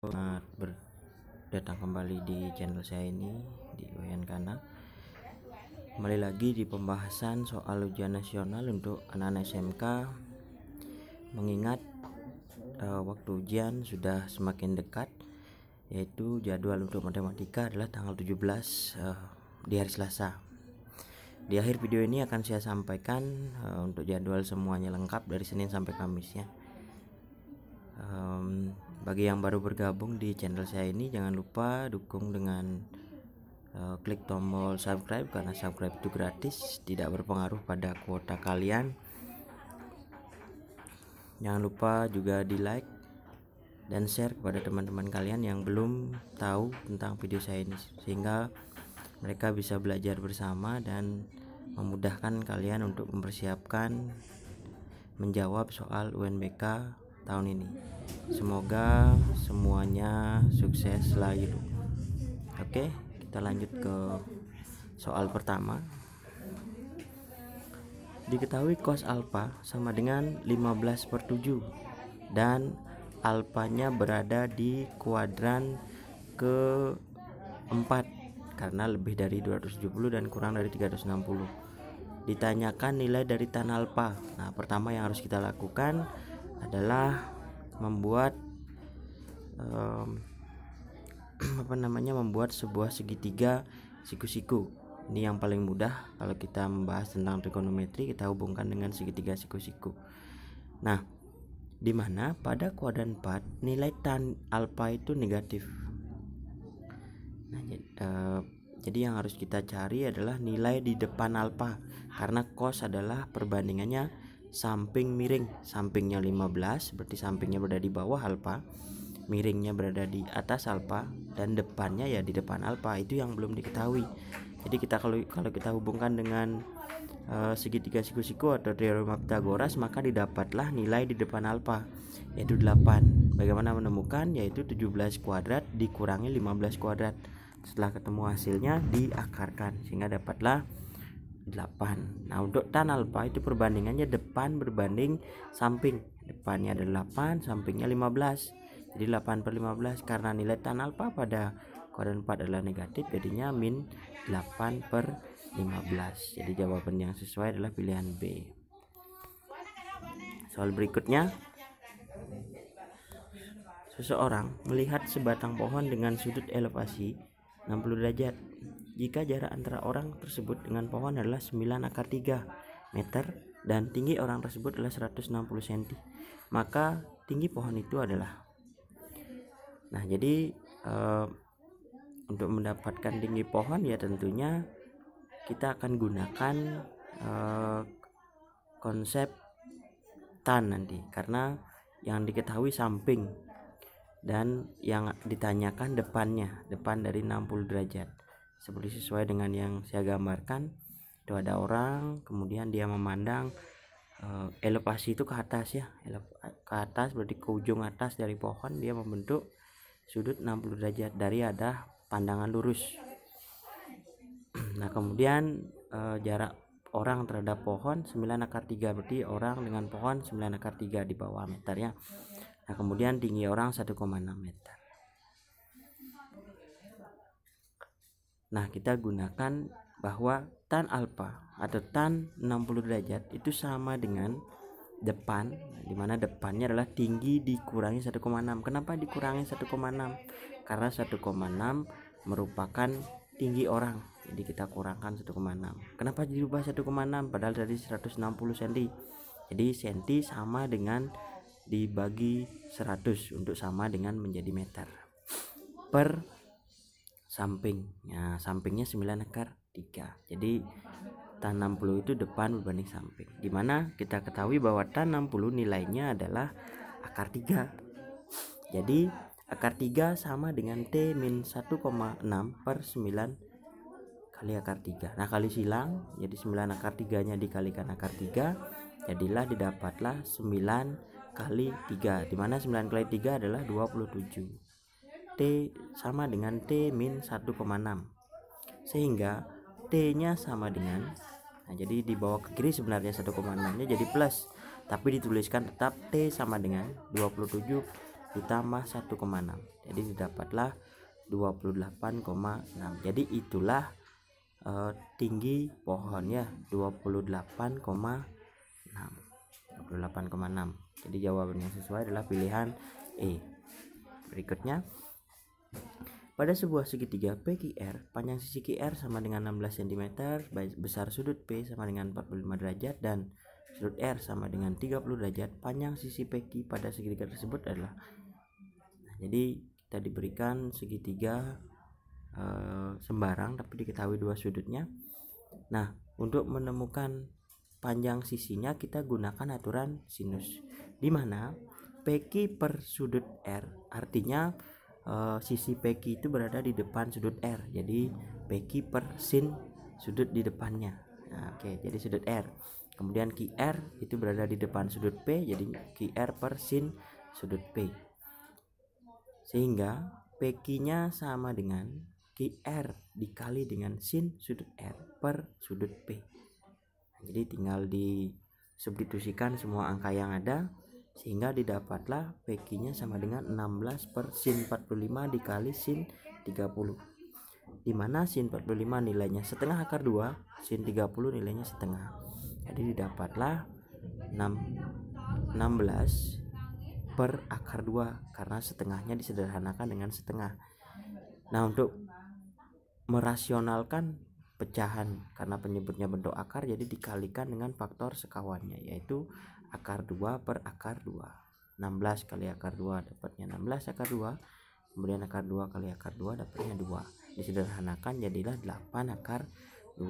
Selamat datang kembali di channel saya ini di Wayan Kana. Kembali lagi di pembahasan soal ujian nasional untuk anak-anak SMK. Mengingat waktu ujian sudah semakin dekat, yaitu jadwal untuk matematika adalah tanggal 17 di hari Selasa. Di akhir video ini akan saya sampaikan untuk jadwal semuanya lengkap dari Senin sampai Kamis ya. Bagi yang baru bergabung di channel saya ini, jangan lupa dukung dengan klik tombol subscribe, karena subscribe itu gratis, tidak berpengaruh pada kuota kalian. Jangan lupa juga di like dan share kepada teman-teman kalian yang belum tahu tentang video saya ini, sehingga mereka bisa belajar bersama dan memudahkan kalian untuk mempersiapkan menjawab soal UNBK tahun ini. Semoga semuanya sukses selalu. Oke, kita lanjut ke soal pertama. Diketahui cos alfa sama dengan 15/7 dan alfanya berada di kuadran ke-4 karena lebih dari 270 dan kurang dari 360. Ditanyakan nilai dari tan alfa. Nah, pertama yang harus kita lakukan adalah membuat membuat sebuah segitiga siku-siku. Ini yang paling mudah kalau kita membahas tentang trigonometri, kita hubungkan dengan segitiga siku-siku. Nah, di mana pada kuadran 4 nilai tan alfa itu negatif. Nah, jadi yang harus kita cari adalah nilai di depan alfa, karena cos adalah perbandingannya samping miring. Sampingnya 15, berarti sampingnya berada di bawah alfa, miringnya berada di atas alfa, dan depannya ya di depan alfa. Itu yang belum diketahui. Jadi kita kalau kita hubungkan dengan segitiga siku-siku atau teorema Pythagoras, maka didapatlah nilai di depan alfa, yaitu 8. Bagaimana menemukan? Yaitu 17 kuadrat dikurangi 15 kuadrat. Setelah ketemu hasilnya diakarkan sehingga dapatlah 8. Nah, untuk tan alfa itu perbandingannya depan berbanding samping. Depannya ada 8, sampingnya 15. Jadi 8/15. Karena nilai tan alfa pada kuadran 4 adalah negatif, jadinya min 8/15. Jadi jawaban yang sesuai adalah pilihan B. Soal berikutnya. Seseorang melihat sebatang pohon dengan sudut elevasi 60 derajat. Jika jarak antara orang tersebut dengan pohon adalah 9/3 meter dan tinggi orang tersebut adalah 160 cm, maka tinggi pohon itu adalah. Nah, jadi untuk mendapatkan tinggi pohon ya tentunya kita akan gunakan konsep tan nanti, karena yang diketahui samping dan yang ditanyakan depan dari 60 derajat. Seperti sesuai dengan yang saya gambarkan, itu ada orang, kemudian dia memandang elevasi itu ke atas ya, ke atas berarti ke ujung atas dari pohon dia membentuk sudut 60 derajat dari ada pandangan lurus. Nah, kemudian jarak orang terhadap pohon 9/3, berarti orang dengan pohon 9/3 di bawah meter ya. Nah, kemudian tinggi orang 1,6 meter. Nah, kita gunakan bahwa tan alfa atau tan 60 derajat itu sama dengan depan, di mana depannya adalah tinggi dikurangi 1,6. Kenapa dikurangi 1,6? Karena 1,6 merupakan tinggi orang. Jadi kita kurangkan 1,6. Kenapa dirubah 1,6 padahal dari 160 cm? Jadi cm sama dengan dibagi 100 untuk sama dengan menjadi meter per samping. Nah, sampingnya 9/3. Jadi tan 60 itu depan berbanding samping, dimana kita ketahui bahwa tan 60 nilainya adalah akar 3. Jadi akar 3 sama dengan T min 1,6 per 9 kali akar 3. Nah, kali silang, jadi 9/3 nya dikalikan akar 3, jadilah didapatlah 9 kali 3, dimana 9 kali 3 adalah 27. T sama dengan T min 1,6, sehingga T nya sama dengan, nah jadi dibawa ke kiri sebenarnya 1,6 nya jadi plus, tapi dituliskan tetap T sama dengan 27 ditambah 1,6. Jadi didapatlah 28,6. Jadi itulah tinggi pohon ya, 28,6. Jadi jawaban yang sesuai adalah pilihan E. Berikutnya, pada sebuah segitiga PQR, panjang sisi QR sama dengan 16 cm, besar sudut P sama dengan 45 derajat, dan sudut R sama dengan 30 derajat. Panjang sisi PQ pada segitiga tersebut adalah. Jadi kita diberikan segitiga sembarang tapi diketahui dua sudutnya. Nah, untuk menemukan panjang sisinya kita gunakan aturan sinus, di mana PQ per sudut R, artinya sisi PQ itu berada di depan sudut R, jadi PQ per sin sudut di depannya. Nah, oke, jadi sudut R. Kemudian QR itu berada di depan sudut P, jadi QR per sin sudut P, sehingga PQ-nya sama dengan QR dikali dengan sin sudut R per sudut P. Jadi tinggal disubstitusikan semua angka yang ada, sehingga didapatlah PQ-nya sama dengan 16 per sin 45 dikali sin 30, dimana sin 45 nilainya setengah akar 2, sin 30 nilainya setengah. Jadi didapatlah 16 per akar 2 karena setengahnya disederhanakan dengan setengah. Nah, untuk merasionalkan pecahan karena penyebutnya bentuk akar, jadi dikalikan dengan faktor sekawannya, yaitu akar 2 per akar 2. 16 kali akar 2 dapatnya 16 akar 2, kemudian akar 2 kali akar 2 dapatnya 2. Disederhanakan jadilah 8 akar 2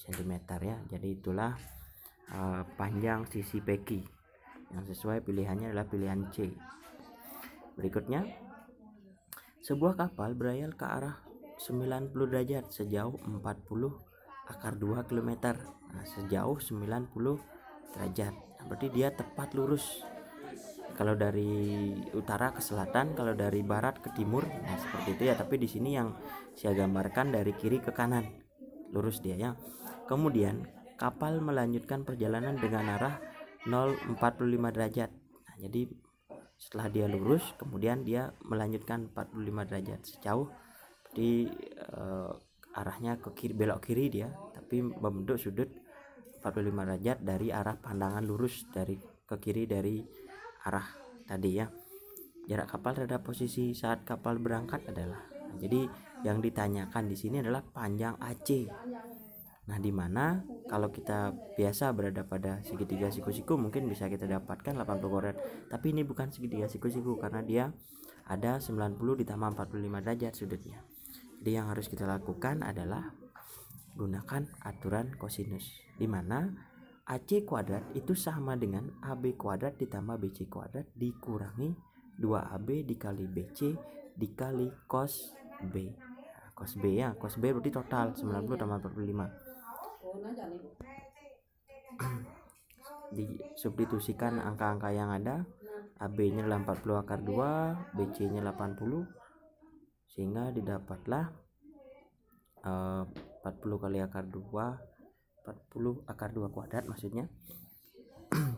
cm ya. Jadi itulah panjang sisi PQ. Yang sesuai pilihannya adalah pilihan C. Berikutnya, sebuah kapal berlayar ke arah 90 derajat sejauh 40 akar 2 km. Nah, sejauh 90 derajat. Berarti dia tepat lurus. Kalau dari utara ke selatan, kalau dari barat ke timur, nah seperti itu ya. Tapi di sini yang saya gambarkan dari kiri ke kanan, lurus dia ya. Kemudian kapal melanjutkan perjalanan dengan arah 0,45 derajat. Nah, jadi setelah dia lurus, kemudian dia melanjutkan 45 derajat sejauh di arahnya ke kiri, belok kiri dia, tapi membentuk sudut 45 derajat dari arah pandangan lurus dari ke kiri dari arah tadi ya. Jarak kapal terhadap posisi saat kapal berangkat adalah. Jadi yang ditanyakan di sini adalah panjang AC. Nah, dimana kalau kita biasa berada pada segitiga siku-siku mungkin bisa kita dapatkan 80 koordinat, tapi ini bukan segitiga siku-siku karena dia ada 90 ditambah 45 derajat sudutnya. Jadi yang harus kita lakukan adalah gunakan aturan kosinus, di mana AC kuadrat itu sama dengan AB kuadrat ditambah BC kuadrat dikurangi 2AB dikali BC dikali cos B. Nah, cos B ya, cos B berarti total 90 tambah 45. Disubstitusikan angka-angka yang ada, AB nya adalah 40 akar 2, BC nya 80, sehingga didapatlah 40 kali akar 2, 40 akar 2 kuadrat maksudnya.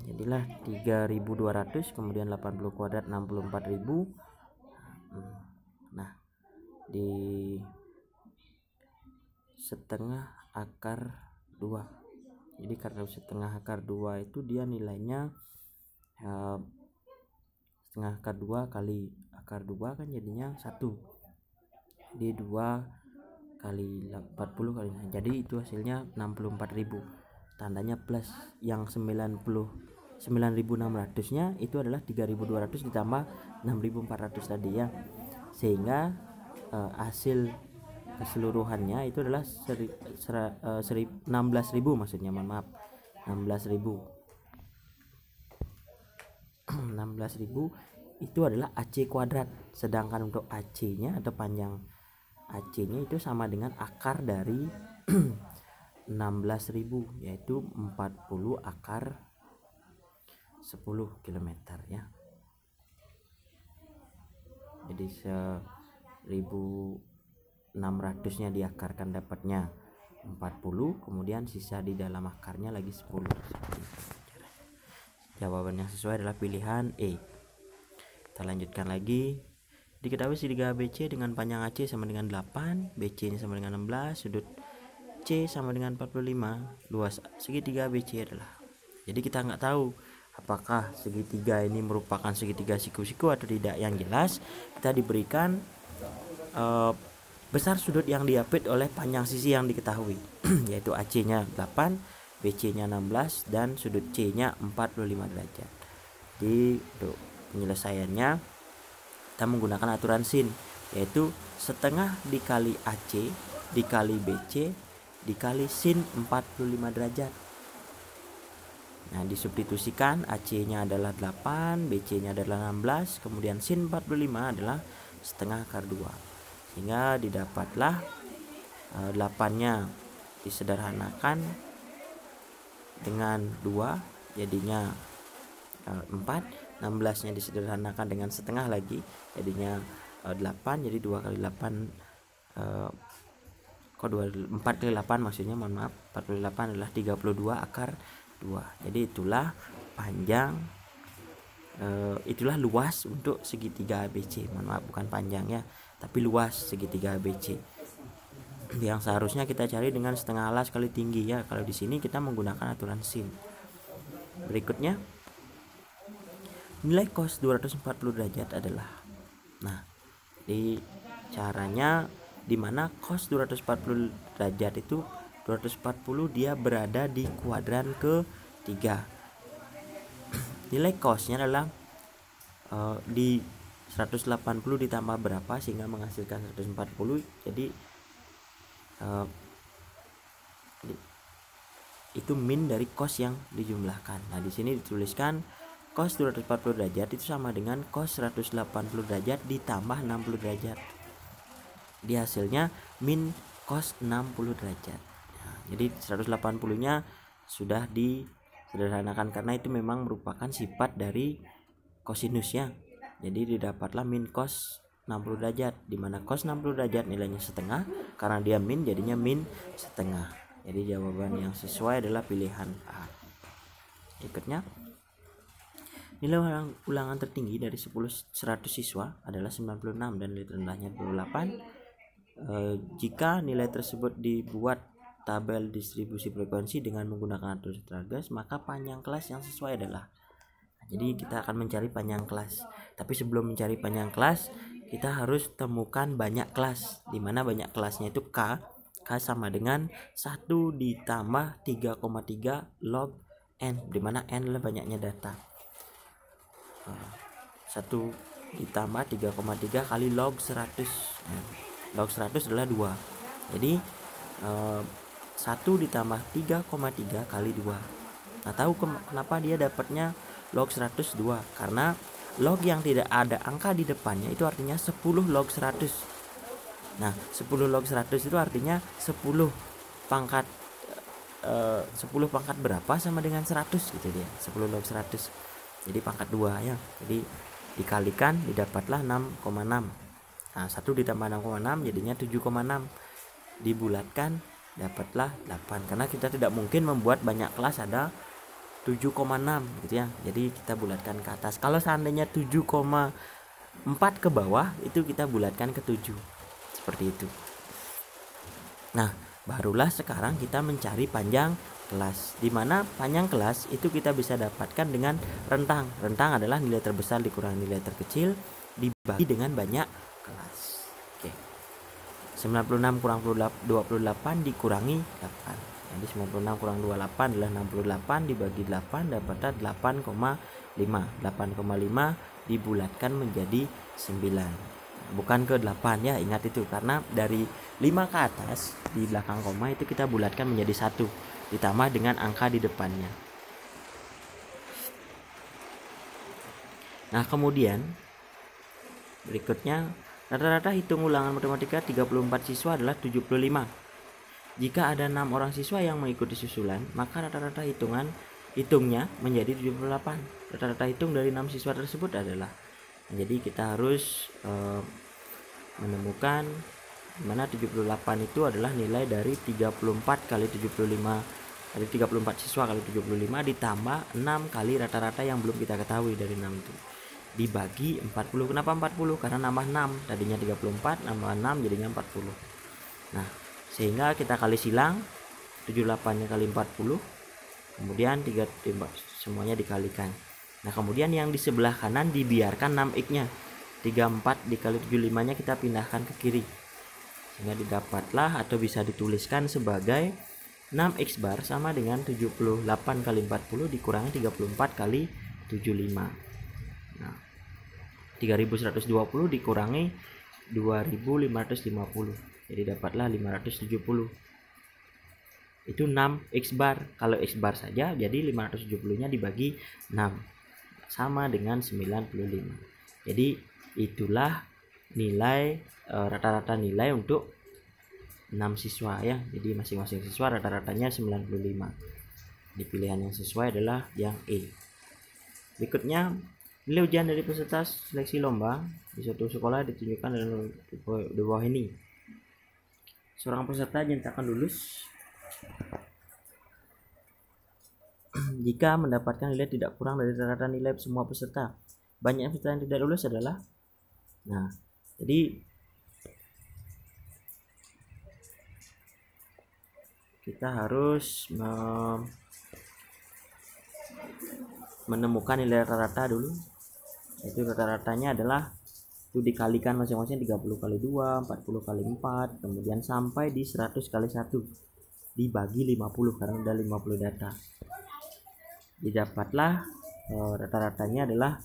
Jadilah 3200, kemudian 80 kuadrat 64.000. Nah, di setengah akar 2. Jadi karena setengah akar 2 itu dia nilainya setengah akar 2 kali akar 2 kan jadinya 1. Jadi 2 kali 40 kali. Nah, jadi itu hasilnya 64.000. Tandanya plus. Yang 9.600 nya itu adalah 3.200 ditambah 6.400 tadi ya. Sehingga hasil keseluruhannya itu adalah 16.000 maksudnya, mohon maaf, 16.000 itu adalah AC kuadrat, sedangkan untuk AC nya atau panjang AC nya itu sama dengan akar dari 16.000, yaitu 40 akar 10 km ya. Jadi 1.600 nya diakarkan dapatnya 40, kemudian sisa di dalam akarnya lagi 10. Jawaban yang sesuai adalah pilihan E. Kita lanjutkan lagi. Diketahui segitiga ABC dengan panjang AC sama dengan 8, BC ini sama dengan 16, sudut C sama dengan 45, luas segitiga ABC adalah. Jadi kita nggak tahu apakah segitiga ini merupakan segitiga siku-siku atau tidak. Yang jelas kita diberikan besar sudut yang diapit oleh panjang sisi yang diketahui yaitu AC nya 8, BC nya 16, dan sudut C nya 45 derajat. Jadi untuk penyelesaiannya kita menggunakan aturan sin, yaitu setengah dikali AC dikali BC dikali sin 45 derajat. Nah, disubstitusikan, AC nya adalah 8, BC nya adalah 16, kemudian sin 45 adalah setengah akar 2, sehingga didapatlah 8 nya disederhanakan dengan 2 jadinya 4, 16 nya disederhanakan dengan setengah lagi jadinya 8, jadi 2 kali 8 4 kali 8 maksudnya, mohon maaf, 4 kali 8 adalah 32 akar 2. Jadi itulah panjang, itulah luas untuk segitiga ABC. Mohon maaf, bukan panjang ya, tapi luas segitiga ABC yang seharusnya kita cari dengan setengah alas kali tinggi ya. Kalau di sini kita menggunakan aturan sin. Berikutnya, nilai cos 240 derajat adalah, nah, di caranya dimana cos 240 derajat itu 240 dia berada di kuadran ke-3. Nilai cosnya adalah di 180 ditambah berapa sehingga menghasilkan 140. Jadi itu min dari cos yang dijumlahkan. Nah, di sini dituliskan cos 240 derajat itu sama dengan cos 180 derajat ditambah 60 derajat. Di hasilnya min cos 60 derajat. Nah, jadi 180 nya sudah disederhanakan karena itu memang merupakan sifat dari kosinusnya. Jadi didapatlah min cos 60 derajat, di mana cos 60 derajat nilainya setengah, karena dia min jadinya min setengah. Jadi jawaban yang sesuai adalah pilihan A. Berikutnya, nilai ulangan tertinggi dari 100 siswa adalah 96 dan nilai terendahnya 28. Jika nilai tersebut dibuat tabel distribusi frekuensi dengan menggunakan atur Gas, maka panjang kelas yang sesuai adalah. Jadi kita akan mencari panjang kelas. Tapi sebelum mencari panjang kelas, kita harus temukan banyak kelas, di mana banyak kelasnya itu K sama dengan 1 ditambah 3,3 log N, di mana N adalah banyaknya data. 1 ditambah 3,3 kali log 100. Log 100 adalah 2. Jadi 1 ditambah 3,3 kali 2. Nah, tahu kenapa dia dapatnya log 102? Karena log yang tidak ada angka di depannya itu artinya 10 log 100. Nah, 10 log 100 itu artinya 10 pangkat 10 pangkat berapa sama dengan 100 gitu dia. 10 log 100. Jadi pangkat 2 ya. Jadi dikalikan didapatlah 6,6. Nah, 1 ditambah 6,6 jadinya 7,6. Dibulatkan dapatlah 8. Karena kita tidak mungkin membuat banyak kelas ada 7,6 gitu ya. Jadi kita bulatkan ke atas. Kalau seandainya 7,4 ke bawah, itu kita bulatkan ke 7. Seperti itu. Nah, barulah sekarang kita mencari panjang kelas, di mana panjang kelas itu kita bisa dapatkan dengan rentang. Rentang adalah nilai terbesar dikurangi nilai terkecil dibagi dengan banyak kelas. Oke. 96 kurang 28 dikurangi 8. Jadi 96 kurang 28 adalah 68, dibagi 8 dapatlah 8,5. 8,5 dibulatkan menjadi 9. Bukan ke 8 ya, ingat itu, karena dari 5 ke atas di belakang koma itu kita bulatkan menjadi 1 ditambah dengan angka di depannya. Nah, kemudian berikutnya, rata-rata hitung ulangan matematika 34 siswa adalah 75. Jika ada 6 orang siswa yang mengikuti susulan, maka rata-rata hitungnya menjadi 78. Rata-rata hitung dari 6 siswa tersebut adalah. Jadi kita harus menemukan dimana 78 itu adalah nilai dari 34 kali 75, dari 34 siswa kali 75 ditambah 6 kali rata-rata yang belum kita ketahui dari 6 itu. dibagi 40. Kenapa 40? Karena nambah 6, tadinya 34 nambah 6 jadinya 40. Nah, sehingga kita kali silang 78 kali 40, kemudian 3 semuanya dikalikan. Nah, kemudian yang di sebelah kanan dibiarkan 6x nya, 34 dikali 75 nya kita pindahkan ke kiri, sehingga didapatlah atau bisa dituliskan sebagai 6x bar sama dengan 78 kali 40 dikurangi 34 kali 75. Nah, 3120 dikurangi 2550, jadi dapatlah 570. Itu 6x bar. Kalau x bar saja jadi 570 nya dibagi 6 sama dengan 95. Jadi itulah nilai rata-rata nilai untuk 6 siswa ya. Jadi masing-masing siswa rata-ratanya 95. Di pilihan yang sesuai adalah yang E. Berikutnya, nilai ujian dari peserta seleksi lomba di suatu sekolah ditunjukkan di bawah ini. Seorang peserta dinyatakan lulus jika mendapatkan nilai tidak kurang dari rata-rata nilai semua peserta. Banyak peserta yang tidak lulus adalah, nah, jadi kita harus menemukan nilai rata-rata dulu. Itu rata-ratanya adalah itu dikalikan masing-masing 30 kali 2, 40 kali 4, kemudian sampai di 100 kali 1 dibagi 50 karena ada 50 data. Didapatlah rata-ratanya adalah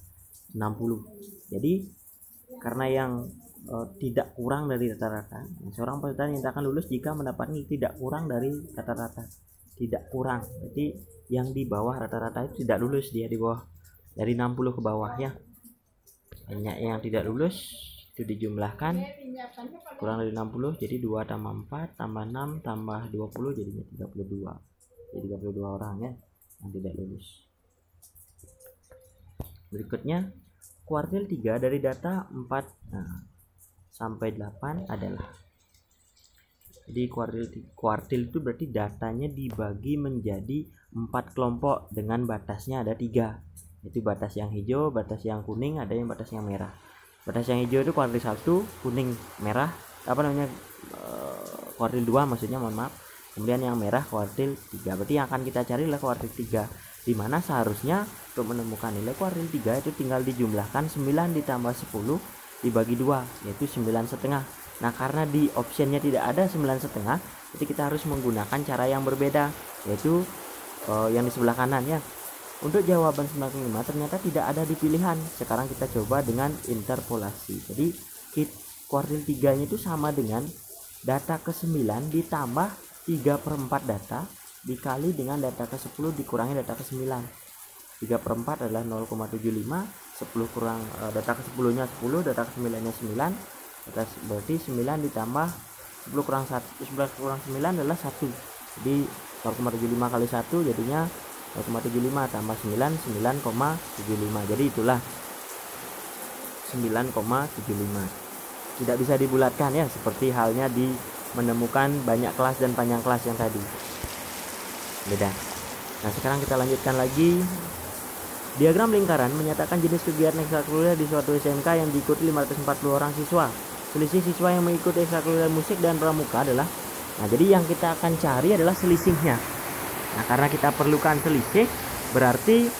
60. Jadi karena yang tidak kurang dari rata-rata, seorang peserta dinyatakan lulus jika mendapatkan tidak kurang dari rata-rata. Tidak kurang, jadi yang di bawah rata-rata itu tidak lulus, dia di bawah dari 60 ke bawah ya. Banyak yang tidak lulus itu dijumlahkan kurang dari 60, jadi 2 tambah 4 tambah 6 tambah 20 jadinya 32. Jadi 32 orang ya yang tidak lulus. Berikutnya kuartil 3 dari data 4 sampai 8 adalah, jadi kuartil itu berarti datanya dibagi menjadi 4 kelompok dengan batasnya ada 3. Itu batas yang hijau, batas yang kuning, ada yang batas yang merah. Batas yang hijau itu kuartil 1, kuning, merah, kuartil 2 maksudnya, mohon maaf. Kemudian yang merah kuartil 3. Berarti yang akan kita cari adalah kuartil 3, di mana seharusnya untuk menemukan nilai kuartil 3 itu tinggal dijumlahkan 9 ditambah 10 dibagi 2, yaitu 9,5. Nah, karena di optionnya tidak ada 9,5, jadi kita harus menggunakan cara yang berbeda, yaitu yang di sebelah kanan ya. Untuk jawaban 95 ternyata tidak ada di pilihan. Sekarang kita coba dengan interpolasi. Jadi kuartil 3 nya itu sama dengan data ke-9 ditambah 3/4 data dikali dengan data ke-10 dikurangi data ke-9. 3/4 adalah 0,75, 10 kurang data ke-10 nya 10, data ke-9 nya 9. Berarti 9 ditambah 10 kurang 1, 11 kurang 9 adalah 1. Jadi 0,75 kali 1 jadinya 0,75 tambah 9, 9,75. Jadi itulah 9,75. Tidak bisa dibulatkan ya, seperti halnya di menemukan banyak kelas dan panjang kelas yang tadi. Beda. Nah, sekarang kita lanjutkan lagi. Diagram lingkaran menyatakan jenis kegiatan ekstrakurikuler di suatu SMK yang diikuti 540 orang siswa. Selisih siswa yang mengikuti ekstrakurikuler musik dan pramuka adalah, nah, jadi yang kita akan cari adalah selisihnya. Nah, karena kita perlukan selisih, berarti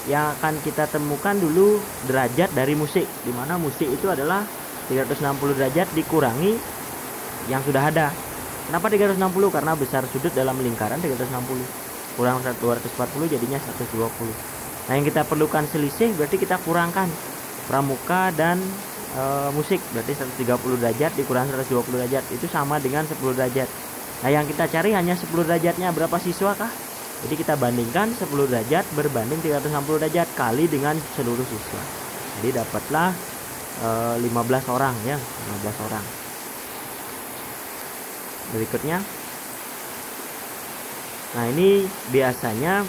yang akan kita temukan dulu derajat dari musik, di mana musik itu adalah 360 derajat dikurangi yang sudah ada. Kenapa 360? Karena besar sudut dalam lingkaran 360 kurang 240 jadinya 120. Nah, yang kita perlukan selisih berarti kita kurangkan pramuka dan musik, berarti 130 derajat dikurang 120 derajat itu sama dengan 10 derajat. Nah, yang kita cari hanya 10 derajatnya, berapa siswa kah? Jadi kita bandingkan 10 derajat berbanding 360 derajat kali dengan seluruh siswa. Jadi dapatlah 15 orang ya, 15 orang. Berikutnya, nah ini biasanya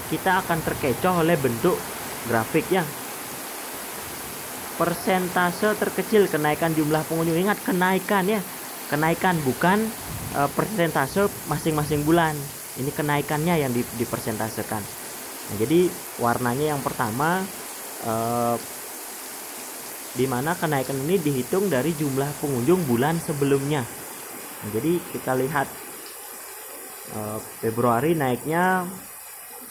kita akan terkecoh oleh bentuk grafik ya. Persentase terkecil kenaikan jumlah pengunjung. Ingat, kenaikan ya, kenaikan bukan persentase masing-masing bulan. Ini kenaikannya yang dipersentasekan. Nah, jadi warnanya yang pertama di mana kenaikan ini dihitung dari jumlah pengunjung bulan sebelumnya. Nah, jadi kita lihat Februari naiknya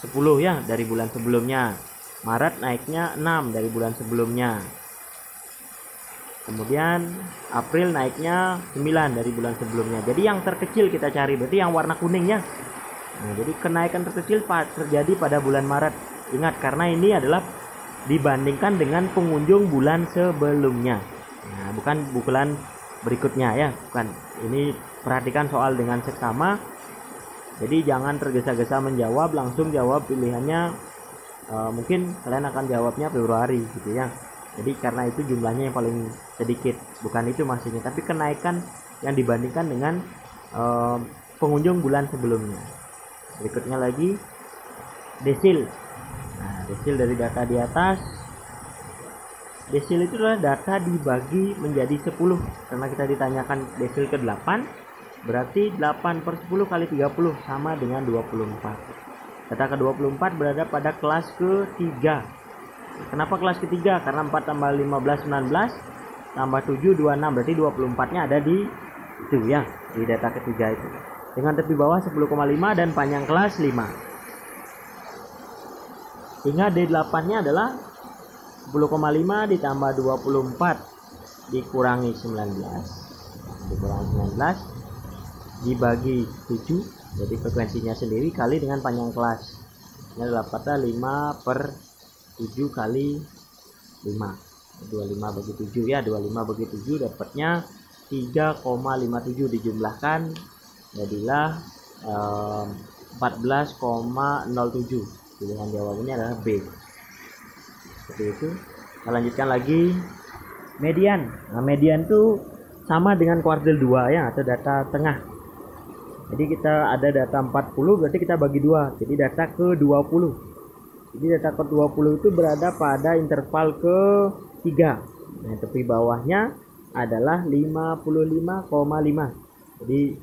10 ya dari bulan sebelumnya, Maret naiknya 6 dari bulan sebelumnya, kemudian April naiknya 9 dari bulan sebelumnya. Jadi yang terkecil kita cari, berarti yang warna kuningnya. Nah, jadi kenaikan terkecil terjadi pada bulan Maret. Ingat, karena ini adalah dibandingkan dengan pengunjung bulan sebelumnya. Nah, bukan bulan berikutnya ya, bukan. Ini perhatikan soal dengan seksama. Jadi jangan tergesa-gesa menjawab, langsung jawab pilihannya. Mungkin kalian akan jawabnya Februari gitu ya. Jadi karena itu jumlahnya yang paling sedikit, bukan itu maksudnya, tapi kenaikan yang dibandingkan dengan pengunjung bulan sebelumnya. Berikutnya lagi desil. Nah, desil dari data di atas. Desil itu adalah data dibagi menjadi 10, karena kita ditanyakan desil ke 8, berarti 8 per 10 kali 30 sama dengan 24. Data ke 24 berada pada kelas ketiga. Kenapa kelas ketiga? Karena 4 tambah 15 19 tambah 7 26, berarti 24 nya ada di itu ya, di data ketiga itu. Dengan tepi bawah 10,5 dan panjang kelas 5. Sehingga D8 nya adalah 10,5 ditambah 24 dikurangi 19 dibagi 7, jadi frekuensinya sendiri kali dengan panjang kelas. Ini dapatnya 5 per 7 kali 5, 25 bagi 7 ya, 25 bagi 7 dapatnya 3,57, dijumlahkan jadilah 14,07. Pilihan jawabannya adalah B. Seperti itu. Kita lanjutkan lagi median. Nah, median itu sama dengan kuartil 2 ya, atau data tengah. Jadi kita ada data 40, berarti kita bagi 2, jadi data ke 20. Jadi data ke 20 itu berada pada interval ke 3. Nah, tepi bawahnya adalah 55,5. Jadi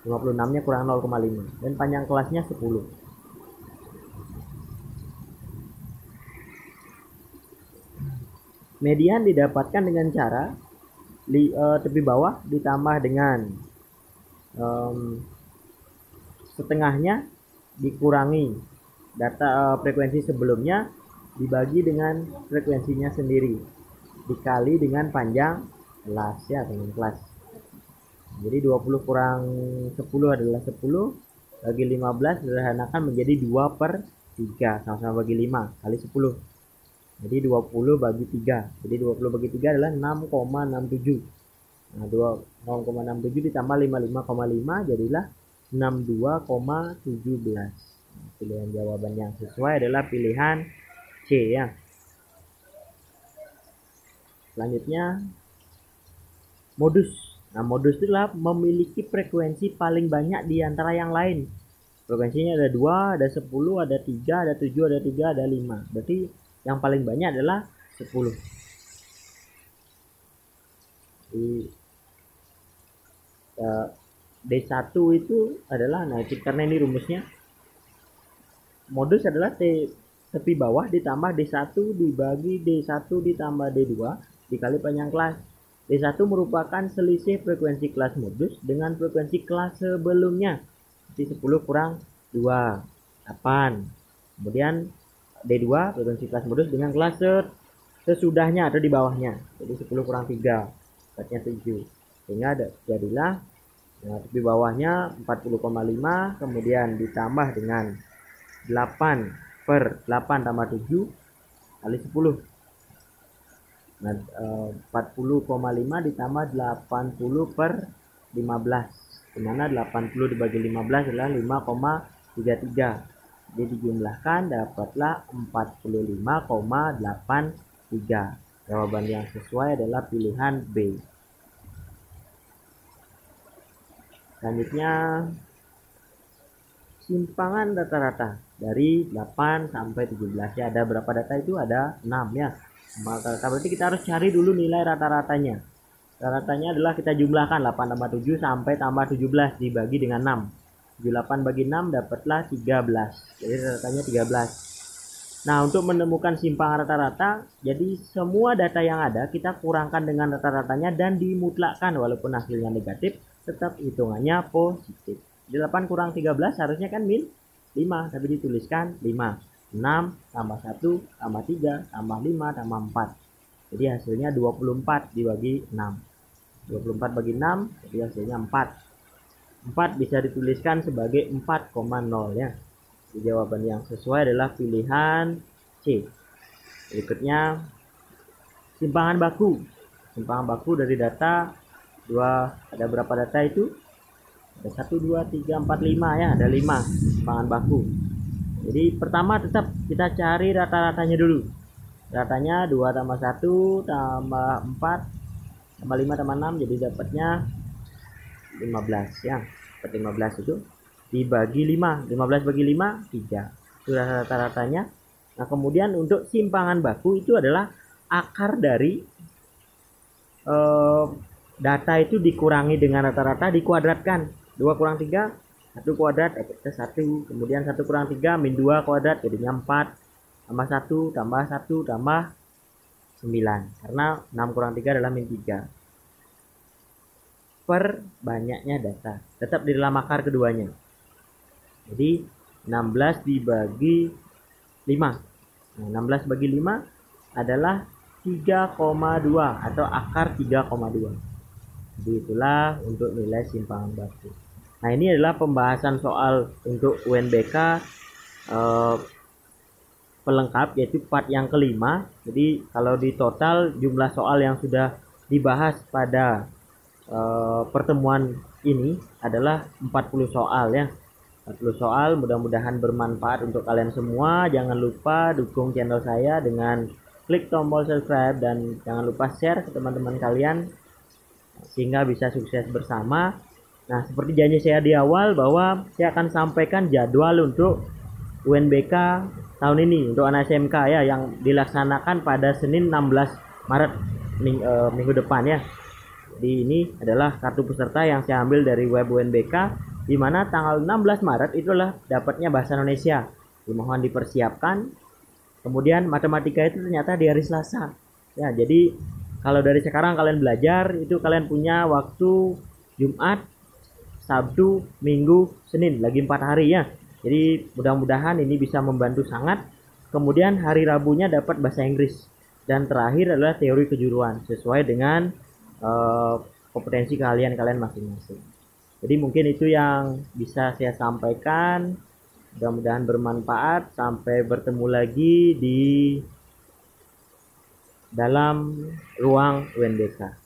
56 nya kurang 0,5 dan panjang kelasnya 10. Median didapatkan dengan cara tepi bawah ditambah dengan setengahnya dikurangi data frekuensi sebelumnya dibagi dengan frekuensinya sendiri dikali dengan panjang kelas ya, panjang kelas. Jadi 20 kurang 10 adalah 10, bagi 15 sederhanakan menjadi 2 per 3, sama-sama bagi 5 kali 10. Jadi 20 bagi 3. Jadi 20 bagi 3 adalah 6,67. Nah, 0,67 ditambah 55,5 jadilah 62,17. Pilihan jawaban yang sesuai adalah pilihan C ya. Selanjutnya modus. Nah, modus itu adalah memiliki frekuensi paling banyak di antara yang lain. Frekuensinya ada 2, ada 10, ada 3, ada 7, ada 3, ada 5. Berarti yang paling banyak adalah 10. D1 itu adalah, nah karena ini rumusnya, modus adalah tepi bawah ditambah D1 dibagi D1 ditambah D2 dikali panjang kelas. D1 merupakan selisih frekuensi kelas modus dengan frekuensi kelas sebelumnya. Jadi 10 kurang 2, 8. Kemudian D2 frekuensi kelas modus dengan kelas sesudahnya atau di bawahnya. Jadi 10 kurang 3, dapatnya 7. Sehingga jadilah di bawahnya 40,5, kemudian ditambah dengan 8 per 8 tambah 7 kali 10. Nah, 40,5 ditambah 80 per 15, dimana 80 dibagi 15 adalah 5,33. Jadi dijumlahkan dapatlah 45,83. Jawaban yang sesuai adalah pilihan B. Selanjutnya simpangan rata-rata dari 8 sampai 17 ya. Ada berapa data itu? Ada 6 ya. Rata-rata berarti kita harus cari dulu nilai rata-ratanya. Rata-ratanya adalah kita jumlahkan 8 tambah 7 sampai tambah 17 dibagi dengan 6. 78 bagi 6 dapatlah 13. Jadi ratanya 13. Nah, untuk menemukan simpangan rata-rata, jadi semua data yang ada kita kurangkan dengan rata-ratanya dan dimutlakkan, walaupun hasilnya negatif, tetap hitungannya positif. 8 kurang 13 harusnya kan min 5, tapi dituliskan 5. 6 tambah 1 tambah 3 tambah 5 tambah 4. Jadi hasilnya 24 dibagi 6. 24 bagi 6, jadi hasilnya 4. 4 bisa dituliskan sebagai 4,0 ya. Jawaban yang sesuai adalah pilihan C. Berikutnya simpangan baku. Simpangan baku dari data ada berapa data itu? Ada 1 2 3 4 5 ya, ada 5 simpangan baku. Jadi pertama tetap kita cari rata-ratanya dulu. Ratanya 2 tambah 1 tambah 4 tambah 5 tambah 6, jadi dapatnya 15 ya. Dapat 15 itu dibagi 5, 15 bagi 5 3, itu rata-ratanya. Nah, kemudian untuk simpangan baku itu adalah akar dari data itu dikurangi dengan rata-rata dikuadratkan. 2 kurang 3 1 kuadrat efeknya 1, kemudian 1 kurang 3 min 2 kuadrat jadinya 4, tambah 1 tambah 1 tambah 9, karena 6 kurang 3 adalah min 3 per banyaknya data, tetap di dalam akar keduanya. Jadi 16 dibagi 5. Nah, 16 bagi 5 adalah 3,2 atau akar 3,2. Jadi itulah untuk nilai simpangan baku. Nah, ini adalah pembahasan soal untuk UNBK pelengkap, yaitu part yang kelima. Jadi kalau di total jumlah soal yang sudah dibahas pada pertemuan ini adalah 40 soal ya. 40 soal, mudah-mudahan bermanfaat untuk kalian semua. Jangan lupa dukung channel saya dengan klik tombol subscribe dan jangan lupa share ke teman-teman kalian sehingga bisa sukses bersama. Nah, seperti janji saya di awal bahwa saya akan sampaikan jadwal untuk UNBK tahun ini untuk anak SMK ya, yang dilaksanakan pada Senin 16 Maret minggu depan ya. Jadi ini adalah kartu peserta yang saya ambil dari web UNBK, di mana tanggal 16 Maret itulah dapatnya bahasa Indonesia. Dimohon dipersiapkan. Kemudian matematika itu ternyata di hari Selasa. Ya, jadi kalau dari sekarang kalian belajar itu kalian punya waktu Jumat, Sabtu, Minggu, Senin, lagi 4 hari ya. Jadi mudah-mudahan ini bisa membantu sangat. Kemudian hari Rabunya dapat bahasa Inggris. Dan terakhir adalah teori kejuruan sesuai dengan kompetensi kalian masing-masing. Jadi mungkin itu yang bisa saya sampaikan. Mudah-mudahan bermanfaat. Sampai bertemu lagi di dalam ruang UNBK.